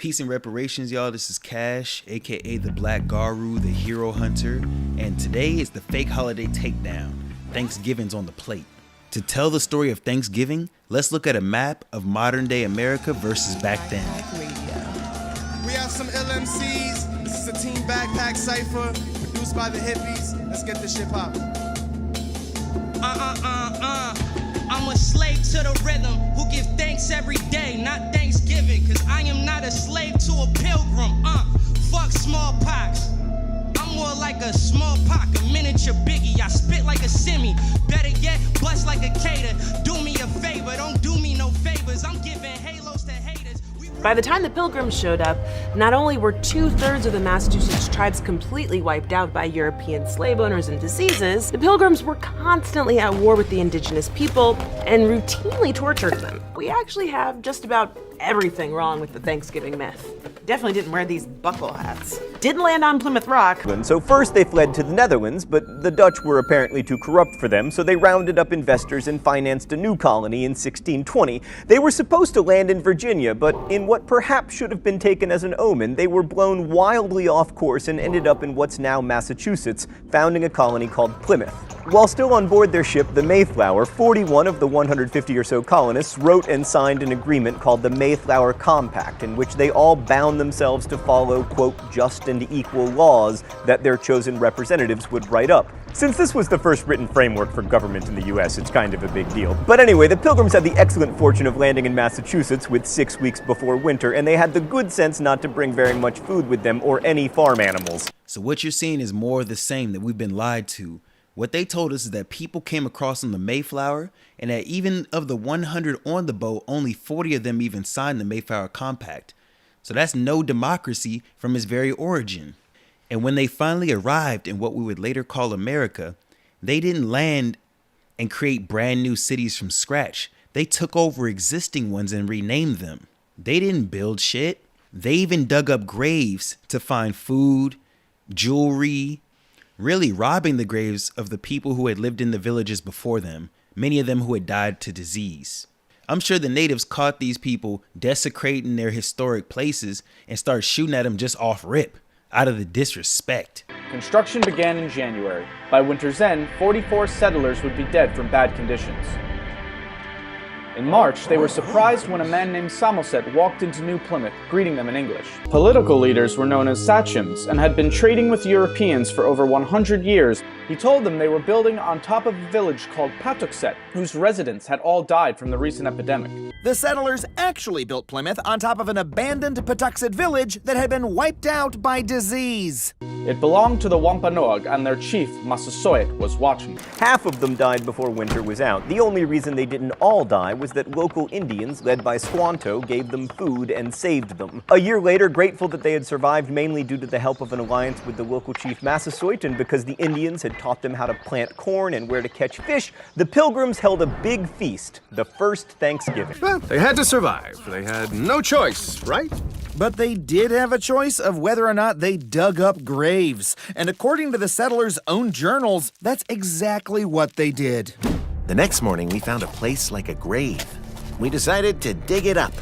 Peace and reparations, y'all. This is Cash, aka the Black Garou, the Hero Hunter, and today is the fake holiday takedown. Thanksgiving's on the plate. To tell the story of Thanksgiving, let's look at a map of modern day America versus back then. We have some LMCs. This is a team backpack cipher produced by the hippies. Let's get this shit poppin'. I'm a slave to the rhythm who give thanks every day, not Thanksgiving, cause I am not a slave to a pilgrim. Fuck smallpox. I'm more like a smallpox, a miniature biggie. I spit like a simi. Better yet, bust like a cater. Do me a favor, don't do me no favors. I'm giving halos to haters. By the time the Pilgrims showed up, not only were 2/3 of the Massachusetts tribes completely wiped out by European slave owners and diseases, the Pilgrims were constantly at war with the indigenous people and routinely tortured them. We actually have just about everything wrong with the Thanksgiving myth. Definitely didn't wear these buckle hats. Didn't land on Plymouth Rock. So first they fled to the Netherlands, but the Dutch were apparently too corrupt for them, so they rounded up investors and financed a new colony in 1620. They were supposed to land in Virginia, but in what perhaps should have been taken as an omen, they were blown wildly off course and ended up in what's now Massachusetts, founding a colony called Plymouth. While still on board their ship, the Mayflower, 41 of the 150 or so colonists wrote and signed an agreement called the Mayflower Compact, in which they all bound themselves to follow, quote, just and equal laws that their chosen representatives would write up. Since this was the first written framework for government in the US, it's kind of a big deal. But anyway, the Pilgrims had the excellent fortune of landing in Massachusetts with 6 weeks before winter, and they had the good sense not to bring very much food with them or any farm animals. So what you're seeing is more of the same that we've been lied to. What they told us is that people came across on the Mayflower, and that even of the 100 on the boat, only 40 of them even signed the Mayflower Compact. So that's no democracy from its very origin. And when they finally arrived in what we would later call America, they didn't land and create brand new cities from scratch. They took over existing ones and renamed them. They didn't build shit. They even dug up graves to find food, jewelry, really robbing the graves of the people who had lived in the villages before them, many of them who had died to disease. I'm sure the natives caught these people desecrating their historic places and started shooting at them just off rip, out of the disrespect. Construction began in January. By winter's end, 44 settlers would be dead from bad conditions. In March, they were surprised when a man named Samoset walked into New Plymouth, greeting them in English. Political leaders were known as sachems and had been trading with Europeans for over 100 years. He told them they were building on top of a village called Patuxet, whose residents had all died from the recent epidemic. The settlers actually built Plymouth on top of an abandoned Patuxet village that had been wiped out by disease. It belonged to the Wampanoag, and their chief, Massasoit, was watching. Half of them died before winter was out. The only reason they didn't all die was that local Indians, led by Squanto, gave them food and saved them. A year later, grateful that they had survived mainly due to the help of an alliance with the local chief Massasoit, and because the Indians had taught them how to plant corn and where to catch fish, the Pilgrims held a big feast, the first Thanksgiving. Well, they had to survive. They had no choice, right? But they did have a choice of whether or not they dug up graves. And according to the settlers' own journals, that's exactly what they did. The next morning, we found a place like a grave. We decided to dig it up.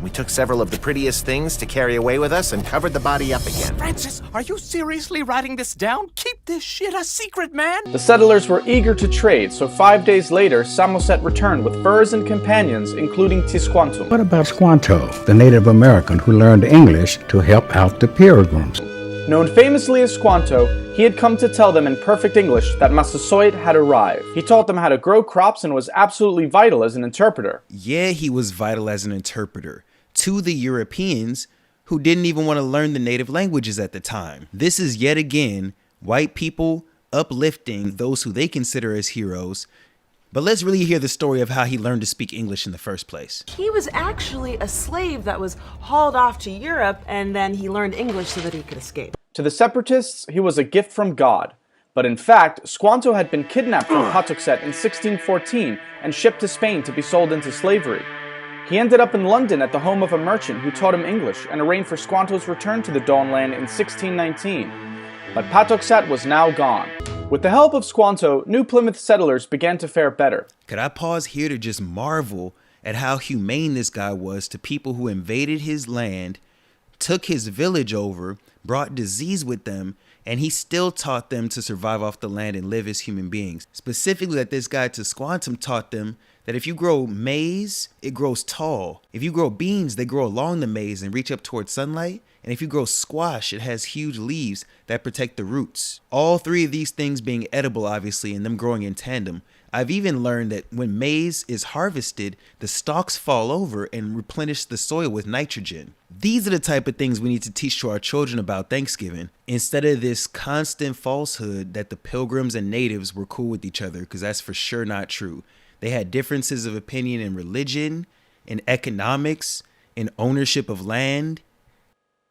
We took several of the prettiest things to carry away with us and covered the body up again. Francis, are you seriously writing this down? Keep this shit a secret, man! The settlers were eager to trade, so 5 days later, Samoset returned with furs and companions, including Tisquantum. What about Squanto, the Native American who learned English to help out the Pilgrims? Known famously as Squanto, he had come to tell them in perfect English that Massasoit had arrived. He taught them how to grow crops and was absolutely vital as an interpreter. Yeah, he was vital as an interpreter to the Europeans who didn't even want to learn the native languages at the time. This is yet again white people uplifting those who they consider as heroes. But let's really hear the story of how he learned to speak English in the first place. He was actually a slave that was hauled off to Europe, and then he learned English so that he could escape. To the separatists, he was a gift from God. But in fact, Squanto had been kidnapped from Patuxet in 1614 and shipped to Spain to be sold into slavery. He ended up in London at the home of a merchant who taught him English and arranged for Squanto's return to the Dawnland in 1619. But Patuxet was now gone. With the help of Squanto, New Plymouth settlers began to fare better. Could I pause here to just marvel at how humane this guy was to people who invaded his land, took his village over, brought disease with them, and he still taught them to survive off the land and live as human beings. Specifically, that this guy Tisquantum taught them that if you grow maize, it grows tall. If you grow beans, they grow along the maize and reach up towards sunlight. And if you grow squash, it has huge leaves that protect the roots. All three of these things being edible, obviously, and them growing in tandem. I've even learned that when maize is harvested, the stalks fall over and replenish the soil with nitrogen. These are the type of things we need to teach to our children about Thanksgiving, instead of this constant falsehood that the Pilgrims and natives were cool with each other, because that's for sure not true. They had differences of opinion in religion, in economics, in ownership of land.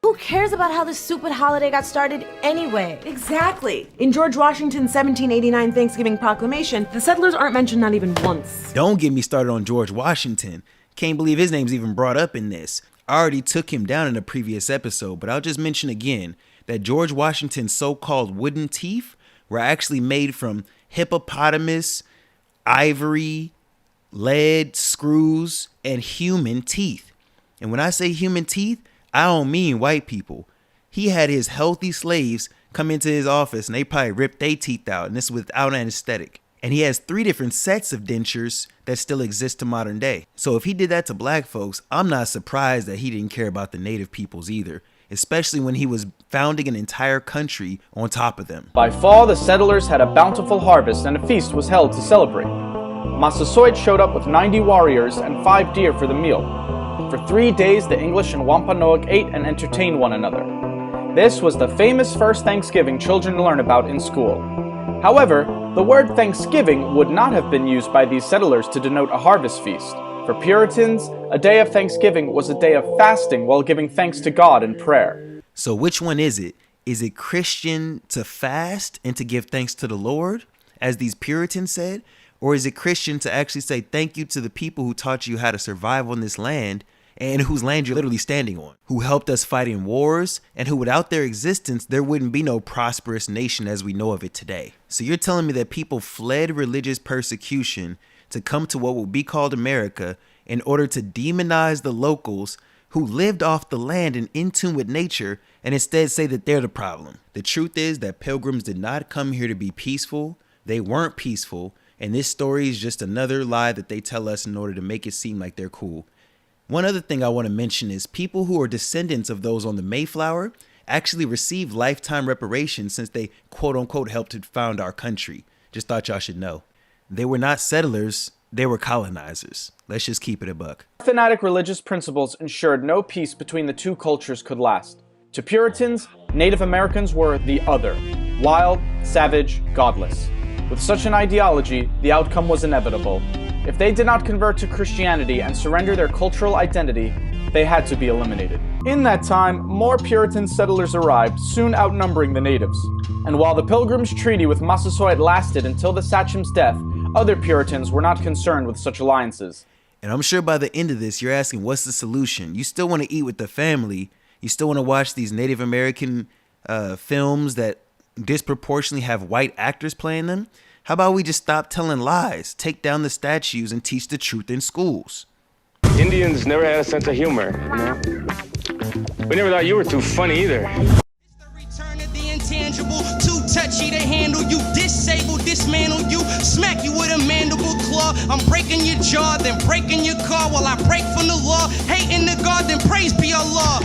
Who cares about how this stupid holiday got started anyway? Exactly. In George Washington's 1789 Thanksgiving Proclamation, the settlers aren't mentioned not even once. Don't get me started on George Washington. Can't believe his name's even brought up in this. I already took him down in a previous episode, but I'll just mention again that George Washington's so-called wooden teeth were actually made from hippopotamus, ivory, lead, screws, and human teeth. And when I say human teeth, I don't mean white people. He had his healthy slaves come into his office and they probably ripped their teeth out, and this without anesthetic. And he has 3 different sets of dentures that still exist to modern day. So if he did that to black folks, I'm not surprised that he didn't care about the native peoples either, especially when he was founding an entire country on top of them. By fall, the settlers had a bountiful harvest and a feast was held to celebrate. Massasoit showed up with 90 warriors and 5 deer for the meal. For 3 days, the English and Wampanoag ate and entertained one another. This was the famous first Thanksgiving children learn about in school. However, the word Thanksgiving would not have been used by these settlers to denote a harvest feast. For Puritans, a day of Thanksgiving was a day of fasting while giving thanks to God in prayer. So which one is it? Is it Christian to fast and to give thanks to the Lord, as these Puritans said? Or is it Christian to actually say thank you to the people who taught you how to survive on this land and whose land you're literally standing on, who helped us fight in wars, and who without their existence, there wouldn't be no prosperous nation as we know of it today. So you're telling me that people fled religious persecution to come to what will be called America in order to demonize the locals who lived off the land and in tune with nature, and instead say that they're the problem. The truth is that Pilgrims did not come here to be peaceful. They weren't peaceful. And this story is just another lie that they tell us in order to make it seem like they're cool. One other thing I want to mention is people who are descendants of those on the Mayflower actually received lifetime reparations since they quote unquote helped to found our country. Just thought y'all should know. They were not settlers, they were colonizers. Let's just keep it a buck. Fanatic religious principles ensured no peace between the two cultures could last. To Puritans, Native Americans were the other, wild, savage, godless. With such an ideology, the outcome was inevitable. If they did not convert to Christianity and surrender their cultural identity, they had to be eliminated. In that time, more Puritan settlers arrived, soon outnumbering the natives. And while the Pilgrims' treaty with Massasoit lasted until the Sachem's death, other Puritans were not concerned with such alliances. And I'm sure by the end of this, you're asking, what's the solution? You still want to eat with the family. You still want to watch these Native American films that disproportionately have white actors playing them? How about we just stop telling lies, take down the statues, and teach the truth in schools? Indians never had a sense of humor, you know? We never thought you were too funny either. It's the return of the intangible, too touchy to handle you, disable, dismantle you, smack you with a mandible claw. I'm breaking your jaw, then breaking your car while I break from the law. Hating the God, then praise be Allah.